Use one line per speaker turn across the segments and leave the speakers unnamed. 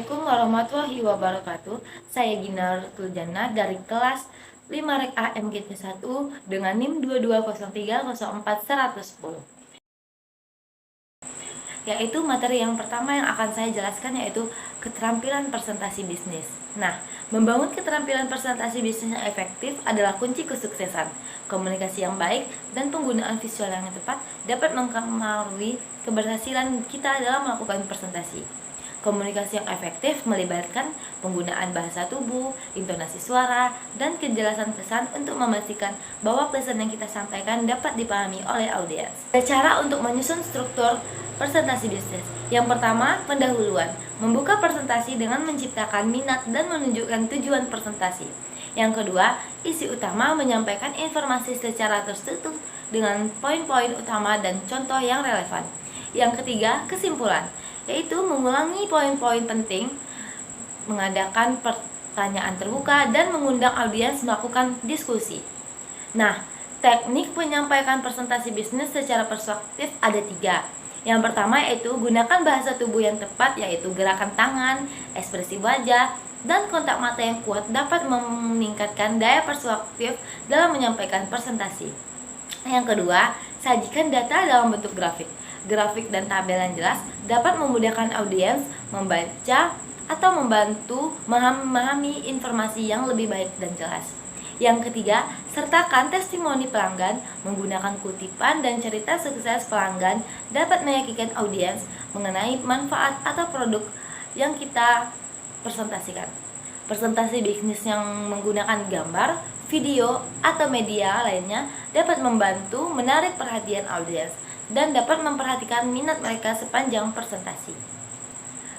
Assalamualaikum warahmatullahi wabarakatuh. Saya Gina Tuljana dari kelas 5 Rek A MGT 1 dengan NIM 22030410. Yaitu materi yang pertama yang akan saya jelaskan yaitu keterampilan presentasi bisnis. Nah, membangun keterampilan presentasi bisnis yang efektif adalah kunci kesuksesan. Komunikasi yang baik dan penggunaan visual yang tepat dapat mempengaruhi keberhasilan kita dalam melakukan presentasi. Komunikasi yang efektif melibatkan penggunaan bahasa tubuh, intonasi suara, dan kejelasan pesan untuk memastikan bahwa pesan yang kita sampaikan dapat dipahami oleh audiens. Ada cara untuk menyusun struktur presentasi bisnis. Yang pertama, pendahuluan. Membuka presentasi dengan menciptakan minat dan menunjukkan tujuan presentasi. Yang kedua, isi utama menyampaikan informasi secara terstruktur dengan poin-poin utama dan contoh yang relevan. Yang ketiga, kesimpulan, yaitu mengulangi poin-poin penting, mengadakan pertanyaan terbuka, dan mengundang audiens melakukan diskusi. Nah, teknik menyampaikan presentasi bisnis secara persuasif ada 3. Yang pertama yaitu gunakan bahasa tubuh yang tepat, yaitu gerakan tangan, ekspresi wajah, dan kontak mata yang kuat dapat meningkatkan daya persuasif dalam menyampaikan presentasi. Yang kedua, sajikan data dalam bentuk grafik. Grafik dan tabel yang jelas dapat memudahkan audiens membaca atau membantu memahami informasi yang lebih baik dan jelas. Yang ketiga, sertakan testimoni pelanggan. Menggunakan kutipan dan cerita sukses pelanggan dapat meyakinkan audiens mengenai manfaat atau produk yang kita presentasikan. Presentasi bisnis yang menggunakan gambar, video, atau media lainnya dapat membantu menarik perhatian audiens dan dapat memperhatikan minat mereka sepanjang presentasi.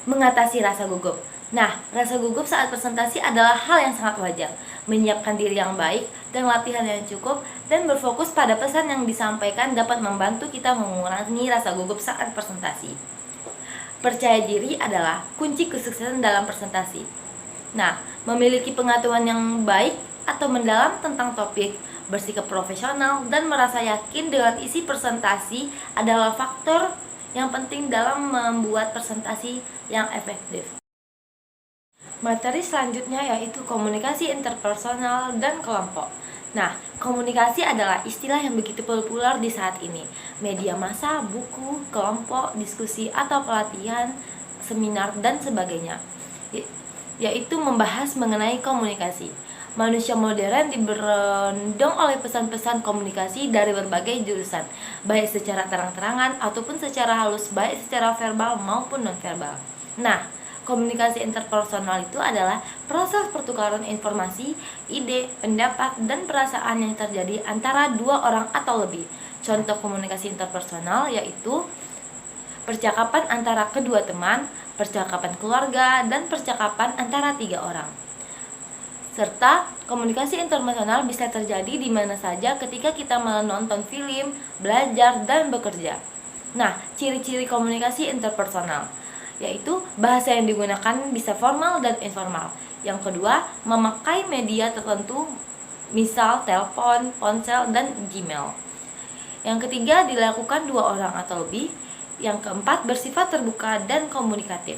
Mengatasi rasa gugup. Nah, rasa gugup saat presentasi adalah hal yang sangat wajar. Menyiapkan diri yang baik dan latihan yang cukup dan berfokus pada pesan yang disampaikan dapat membantu kita mengurangi rasa gugup saat presentasi. Percaya diri adalah kunci kesuksesan dalam presentasi. Nah, memiliki pengetahuan yang baik atau mendalam tentang topik, bersikap profesional, dan merasa yakin dengan isi presentasi adalah faktor yang penting dalam membuat presentasi yang efektif. Materi selanjutnya yaitu komunikasi interpersonal dan kelompok. Nah, komunikasi adalah istilah yang begitu populer di saat ini. Media massa, buku, kelompok, diskusi, atau pelatihan, seminar, dan sebagainya, yaitu membahas mengenai komunikasi. Manusia modern diberondong oleh pesan-pesan komunikasi dari berbagai jurusan, baik secara terang-terangan ataupun secara halus, baik secara verbal maupun non-verbal. Nah, komunikasi interpersonal itu adalah proses pertukaran informasi, ide, pendapat, dan perasaan yang terjadi antara dua orang atau lebih. Contoh komunikasi interpersonal yaitu percakapan antara kedua teman, percakapan keluarga, dan percakapan antara 3 orang. Serta komunikasi interpersonal bisa terjadi di mana saja ketika kita menonton film, belajar, dan bekerja. Nah, ciri-ciri komunikasi interpersonal yaitu bahasa yang digunakan bisa formal dan informal. Yang kedua, memakai media tertentu, misal telepon, ponsel, dan Gmail. Yang ketiga, dilakukan 2 orang atau lebih. Yang keempat, bersifat terbuka dan komunikatif.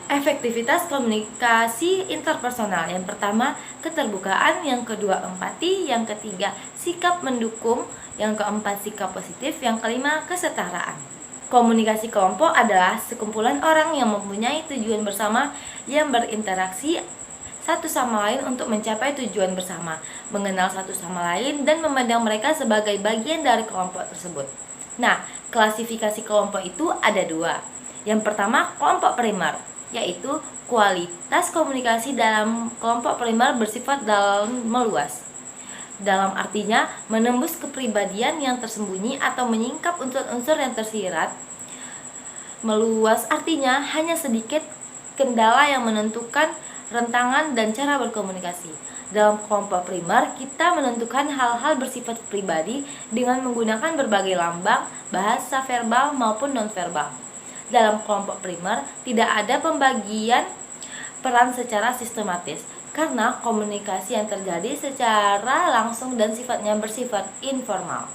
Efektivitas komunikasi interpersonal. Yang pertama, keterbukaan. Yang kedua, empati. Yang ketiga, sikap mendukung. Yang keempat, sikap positif. Yang kelima, kesetaraan. Komunikasi kelompok adalah sekumpulan orang yang mempunyai tujuan bersama yang berinteraksi satu sama lain untuk mencapai tujuan bersama, mengenal satu sama lain, dan memandang mereka sebagai bagian dari kelompok tersebut. Nah, klasifikasi kelompok itu ada 2. Yang pertama, kelompok primer, yaitu kualitas komunikasi dalam kelompok primer bersifat dalam meluas. Dalam artinya, menembus kepribadian yang tersembunyi atau menyingkap unsur-unsur yang tersirat. Meluas artinya hanya sedikit kendala yang menentukan rentangan dan cara berkomunikasi. Dalam kelompok primer, kita menentukan hal-hal bersifat pribadi dengan menggunakan berbagai lambang, bahasa verbal maupun non-verbal. Dalam kelompok primer, tidak ada pembagian peran secara sistematis, karena komunikasi yang terjadi secara langsung dan sifatnya bersifat informal.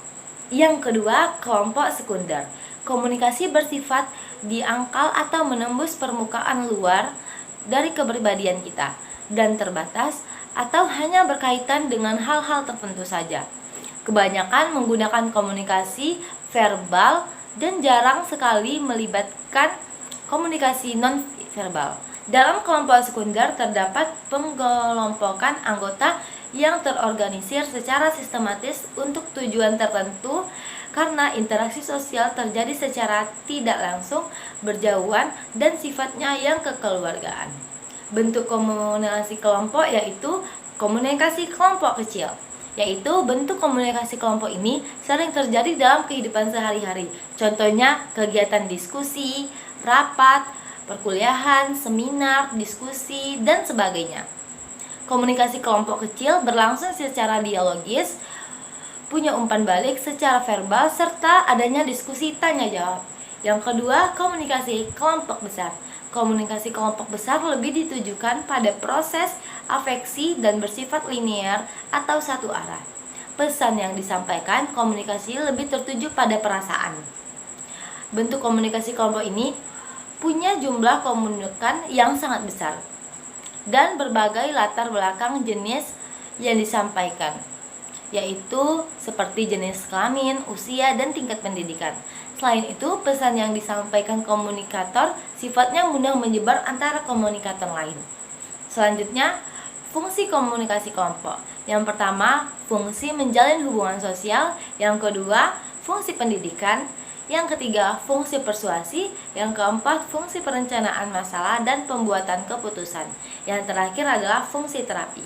Yang kedua, kelompok sekunder. Komunikasi bersifat diangkal atau menembus permukaan luar dari kepribadian kita, dan terbatas atau hanya berkaitan dengan hal-hal tertentu saja. Kebanyakan menggunakan komunikasi verbal dan jarang sekali melibatkan komunikasi non-verbal. Dalam kelompok sekunder terdapat pengelompokan anggota yang terorganisir secara sistematis untuk tujuan tertentu karena interaksi sosial terjadi secara tidak langsung, berjauhan, dan sifatnya yang kekeluargaan. Bentuk komunikasi kelompok yaitu komunikasi kelompok kecil, yaitu bentuk komunikasi kelompok ini sering terjadi dalam kehidupan sehari-hari. Contohnya kegiatan diskusi, rapat, perkuliahan, seminar, diskusi, dan sebagainya. Komunikasi kelompok kecil berlangsung secara dialogis, punya umpan balik secara verbal, serta adanya diskusi tanya jawab. Yang kedua, komunikasi kelompok besar. Komunikasi kelompok besar lebih ditujukan pada proses afeksi dan bersifat linear atau satu arah. Pesan yang disampaikan komunikasi lebih tertuju pada perasaan. Bentuk komunikasi kelompok ini punya jumlah komunikan yang sangat besar dan berbagai latar belakang jenis yang disampaikan, yaitu seperti jenis kelamin, usia, dan tingkat pendidikan. Selain itu, pesan yang disampaikan komunikator sifatnya mudah menyebar antara komunikator lain. Selanjutnya, fungsi komunikasi kelompok. Yang pertama, fungsi menjalin hubungan sosial. Yang kedua, fungsi pendidikan. Yang ketiga, fungsi persuasi. Yang keempat, fungsi perencanaan masalah dan pembuatan keputusan. Yang terakhir adalah fungsi terapi.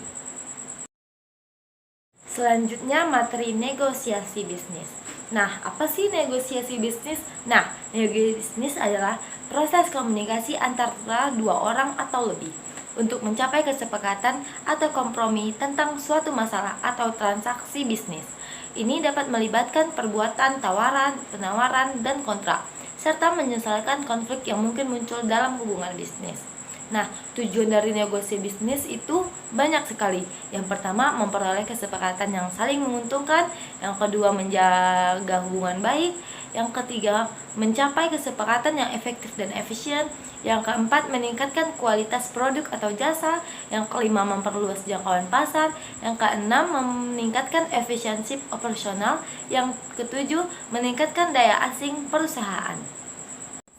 Selanjutnya, materi negosiasi bisnis. Nah, apa sih negosiasi bisnis? Nah, negosiasi bisnis adalah proses komunikasi antara dua orang atau lebih untuk mencapai kesepakatan atau kompromi tentang suatu masalah atau transaksi bisnis. Ini dapat melibatkan perbuatan tawaran, penawaran, dan kontrak, serta menyelesaikan konflik yang mungkin muncul dalam hubungan bisnis. Nah, tujuan dari negosiasi bisnis itu banyak sekali. Yang pertama, memperoleh kesepakatan yang saling menguntungkan. Yang kedua, menjaga hubungan baik. Yang ketiga, mencapai kesepakatan yang efektif dan efisien. Yang keempat, meningkatkan kualitas produk atau jasa. Yang kelima, memperluas jangkauan pasar. Yang keenam, meningkatkan efisiensi operasional. Yang ketujuh, meningkatkan daya asing perusahaan.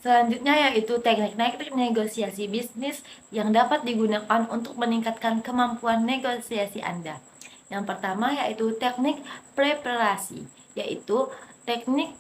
Selanjutnya yaitu teknik-teknik negosiasi bisnis yang dapat digunakan untuk meningkatkan kemampuan negosiasi Anda. Yang pertama yaitu teknik preparasi, yaitu teknik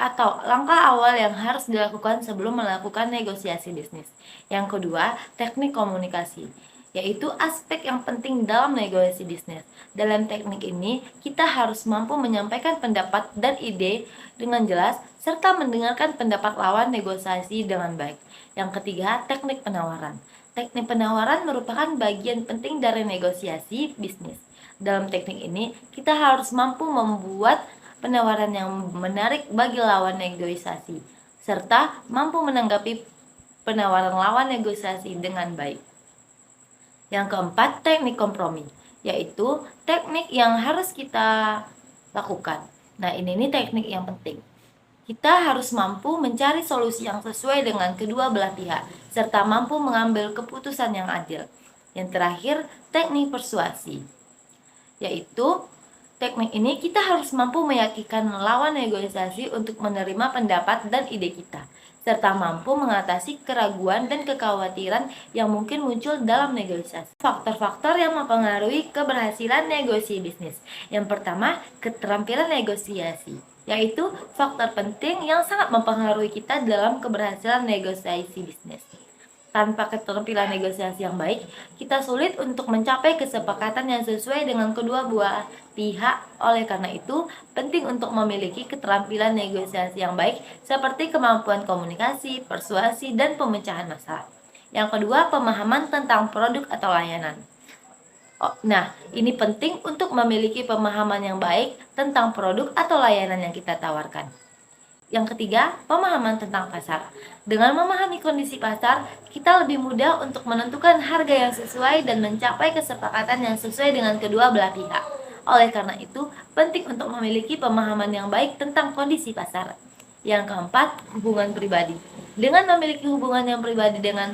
atau langkah awal yang harus dilakukan sebelum melakukan negosiasi bisnis. Yang kedua, teknik komunikasi, yaitu aspek yang penting dalam negosiasi bisnis. Dalam teknik ini, kita harus mampu menyampaikan pendapat dan ide dengan jelas, serta mendengarkan pendapat lawan negosiasi dengan baik. Yang ketiga, teknik penawaran. Teknik penawaran merupakan bagian penting dari negosiasi bisnis. Dalam teknik ini, kita harus mampu membuat penawaran yang menarik bagi lawan negosiasi, serta mampu menanggapi penawaran lawan negosiasi dengan baik. Yang keempat, teknik kompromi, yaitu teknik yang harus kita lakukan. Nah, ini teknik yang penting. Kita harus mampu mencari solusi yang sesuai dengan kedua belah pihak, serta mampu mengambil keputusan yang adil. Yang terakhir, teknik persuasi, yaitu teknik ini kita harus mampu meyakinkan lawan negosiasi untuk menerima pendapat dan ide kita, serta mampu mengatasi keraguan dan kekhawatiran yang mungkin muncul dalam negosiasi. Faktor-faktor yang mempengaruhi keberhasilan negosiasi bisnis. Yang pertama, keterampilan negosiasi, yaitu faktor penting yang sangat mempengaruhi kita dalam keberhasilan negosiasi bisnis. Tanpa keterampilan negosiasi yang baik, kita sulit untuk mencapai kesepakatan yang sesuai dengan kedua belah pihak. Oleh karena itu, penting untuk memiliki keterampilan negosiasi yang baik seperti kemampuan komunikasi, persuasi, dan pemecahan masalah. Yang kedua, pemahaman tentang produk atau layanan. Nah, ini penting untuk memiliki pemahaman yang baik tentang produk atau layanan yang kita tawarkan. Yang ketiga, pemahaman tentang pasar. Dengan memahami kondisi pasar, kita lebih mudah untuk menentukan harga yang sesuai dan mencapai kesepakatan yang sesuai dengan kedua belah pihak. Oleh karena itu, penting untuk memiliki pemahaman yang baik tentang kondisi pasar. Yang keempat, hubungan pribadi. Dengan memiliki hubungan yang pribadi dengan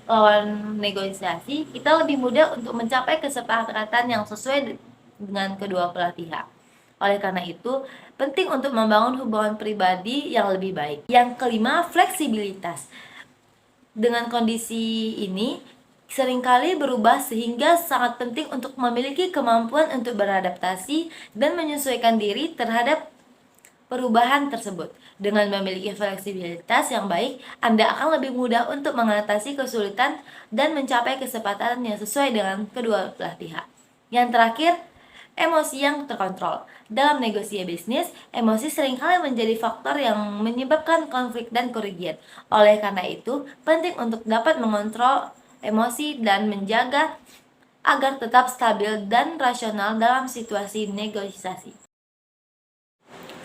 lawan negosiasi, kita lebih mudah untuk mencapai kesepakatan yang sesuai dengan kedua belah pihak. Oleh karena itu, penting untuk membangun hubungan pribadi yang lebih baik. Yang kelima, fleksibilitas. Dengan kondisi ini, seringkali berubah sehingga sangat penting untuk memiliki kemampuan untuk beradaptasi dan menyesuaikan diri terhadap perubahan tersebut. Dengan memiliki fleksibilitas yang baik, Anda akan lebih mudah untuk mengatasi kesulitan dan mencapai kesepakatan yang sesuai dengan kedua belah pihak. Yang terakhir, emosi yang terkontrol. Dalam negosiasi bisnis, emosi seringkali menjadi faktor yang menyebabkan konflik dan kerugian. Oleh karena itu, penting untuk dapat mengontrol emosi dan menjaga agar tetap stabil dan rasional dalam situasi negosiasi.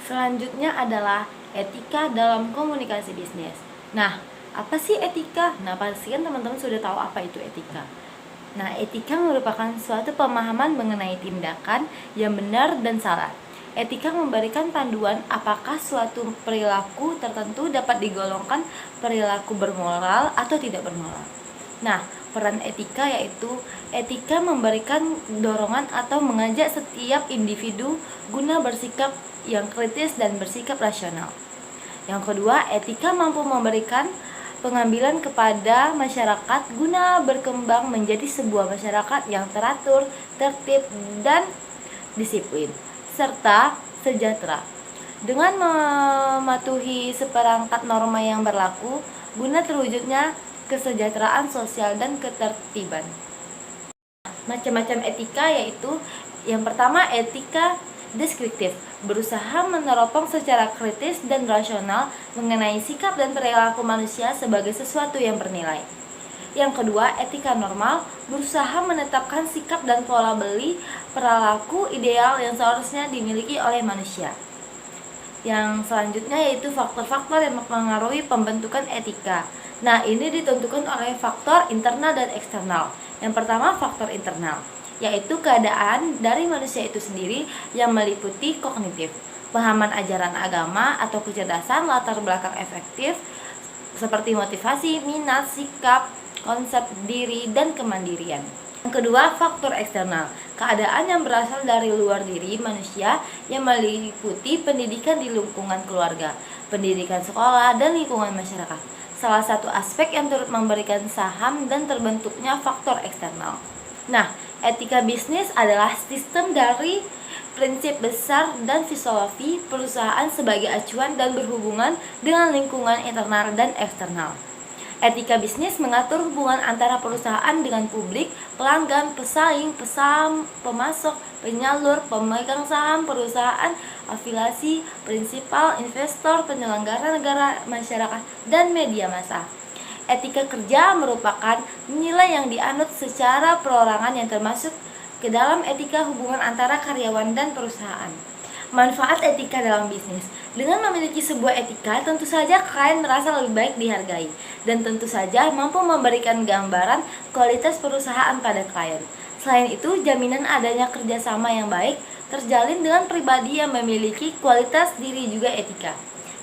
Selanjutnya adalah etika dalam komunikasi bisnis. Nah, apa sih etika? Nah, pasti kan teman-teman sudah tahu apa itu etika. Nah, etika merupakan suatu pemahaman mengenai tindakan yang benar dan salah. Etika memberikan panduan apakah suatu perilaku tertentu dapat digolongkan perilaku bermoral atau tidak bermoral. Nah, peran etika yaitu etika memberikan dorongan atau mengajak setiap individu guna bersikap yang kritis dan bersikap rasional. Yang kedua, etika mampu memberikan pengambilan kepada masyarakat guna berkembang menjadi sebuah masyarakat yang teratur, tertib, dan disiplin, serta sejahtera. Dengan mematuhi seperangkat norma yang berlaku, guna terwujudnya kesejahteraan sosial dan ketertiban. Macam-macam etika yaitu yang pertama, etika deskriptif, berusaha meneropong secara kritis dan rasional mengenai sikap dan perilaku manusia sebagai sesuatu yang bernilai. Yang kedua, etika normal, berusaha menetapkan sikap dan pola beli perilaku ideal yang seharusnya dimiliki oleh manusia. Yang selanjutnya yaitu faktor-faktor yang mempengaruhi pembentukan etika. Nah, ini ditentukan oleh faktor internal dan eksternal. Yang pertama, faktor internal, yaitu keadaan dari manusia itu sendiri yang meliputi kognitif, pemahaman ajaran agama atau kecerdasan, latar belakang efektif seperti motivasi, minat, sikap, konsep diri, dan kemandirian. Yang kedua, faktor eksternal, keadaan yang berasal dari luar diri manusia yang meliputi pendidikan di lingkungan keluarga, pendidikan sekolah, dan lingkungan masyarakat. Salah satu aspek yang turut memberikan saham dan terbentuknya faktor eksternal. Nah, etika bisnis adalah sistem dari prinsip besar dan filosofi perusahaan sebagai acuan dan berhubungan dengan lingkungan internal dan eksternal. Etika bisnis mengatur hubungan antara perusahaan dengan publik, pelanggan, pesaing, pemasok, penyalur, pemegang saham perusahaan, afiliasi, prinsipal, investor, penyelenggara negara, masyarakat, dan media massa. Etika kerja merupakan nilai yang dianut secara perorangan yang termasuk ke dalam etika hubungan antara karyawan dan perusahaan. Manfaat etika dalam bisnis. Dengan memiliki sebuah etika, tentu saja klien merasa lebih baik dihargai dan tentu saja mampu memberikan gambaran kualitas perusahaan pada klien. Selain itu, jaminan adanya kerjasama yang baik terjalin dengan pribadi yang memiliki kualitas diri juga etika.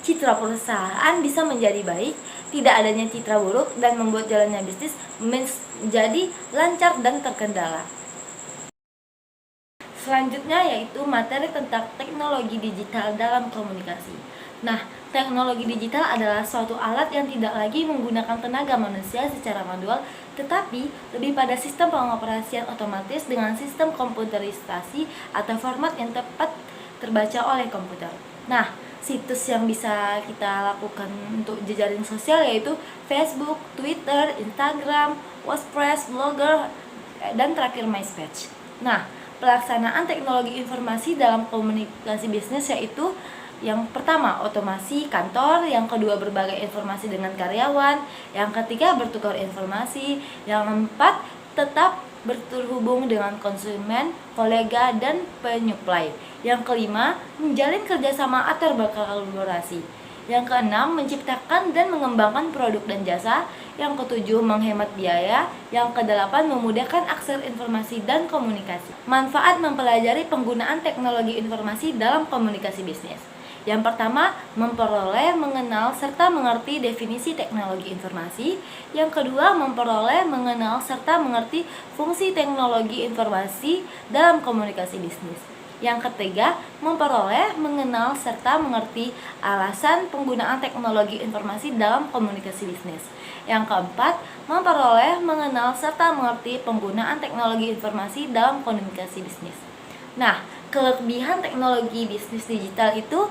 Citra perusahaan bisa menjadi baik, tidak adanya citra buruk dan membuat jalannya bisnis menjadi lancar dan terkendala. Selanjutnya yaitu materi tentang teknologi digital dalam komunikasi. Nah, teknologi digital adalah suatu alat yang tidak lagi menggunakan tenaga manusia secara manual, tetapi lebih pada sistem pengoperasian otomatis dengan sistem komputerisasi atau format yang tepat terbaca oleh komputer. Nah, situs yang bisa kita lakukan untuk jejaring sosial yaitu Facebook, Twitter, Instagram, WordPress, Blogger, dan terakhir MySpace. Nah, pelaksanaan teknologi informasi dalam komunikasi bisnis yaitu yang pertama, otomasi kantor, yang kedua, berbagai informasi dengan karyawan, yang ketiga, bertukar informasi, yang keempat, tetap berhubung dengan konsumen, kolega, dan penyuplai. Yang kelima, menjalin kerjasama atau berkolaborasi. Yang keenam, menciptakan dan mengembangkan produk dan jasa. Yang ketujuh, menghemat biaya. Yang kedelapan, memudahkan akses informasi dan komunikasi. Manfaat mempelajari penggunaan teknologi informasi dalam komunikasi bisnis. Yang pertama, memperoleh, mengenal, serta mengerti definisi teknologi informasi. Yang kedua, memperoleh, mengenal, serta mengerti fungsi teknologi informasi dalam komunikasi bisnis. Yang ketiga, memperoleh, mengenal, serta mengerti alasan penggunaan teknologi informasi dalam komunikasi bisnis. Yang keempat, memperoleh, mengenal, serta mengerti penggunaan teknologi informasi dalam komunikasi bisnis. Nah, kelebihan teknologi bisnis digital itu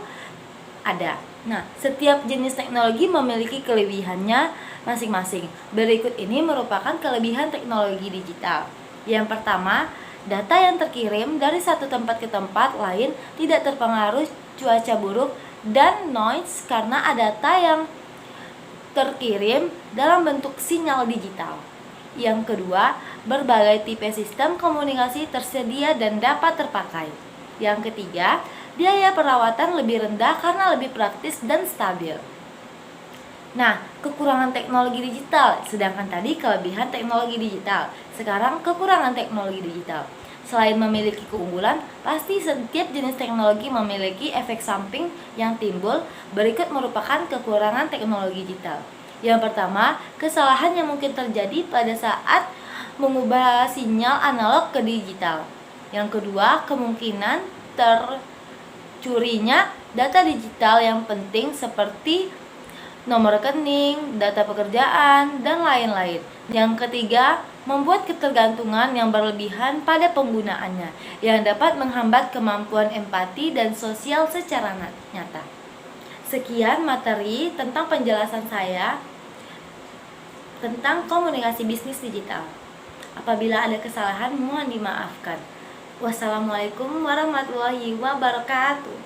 ada. Nah, setiap jenis teknologi memiliki kelebihannya masing-masing. Berikut ini merupakan kelebihan teknologi digital. Yang pertama, data yang terkirim dari satu tempat ke tempat lain tidak terpengaruh cuaca buruk dan noise karena data yang terkirim dalam bentuk sinyal digital. Yang kedua, berbagai tipe sistem komunikasi tersedia dan dapat terpakai. Yang ketiga, biaya perawatan lebih rendah karena lebih praktis dan stabil. Nah, kekurangan teknologi digital, sedangkan tadi kelebihan teknologi digital. Sekarang kekurangan teknologi digital. Selain memiliki keunggulan, pasti setiap jenis teknologi memiliki efek samping yang timbul. Berikut merupakan kekurangan teknologi digital. Yang pertama, kesalahan yang mungkin terjadi pada saat mengubah sinyal analog ke digital. Yang kedua, kemungkinan tercurinya data digital yang penting seperti nomor rekening, data pekerjaan, dan lain-lain. Yang ketiga, membuat ketergantungan yang berlebihan pada penggunaannya yang dapat menghambat kemampuan empati dan sosial secara nyata. Sekian materi tentang penjelasan saya tentang komunikasi bisnis digital. Apabila ada kesalahan, mohon dimaafkan. Wassalamualaikum warahmatullahi wabarakatuh.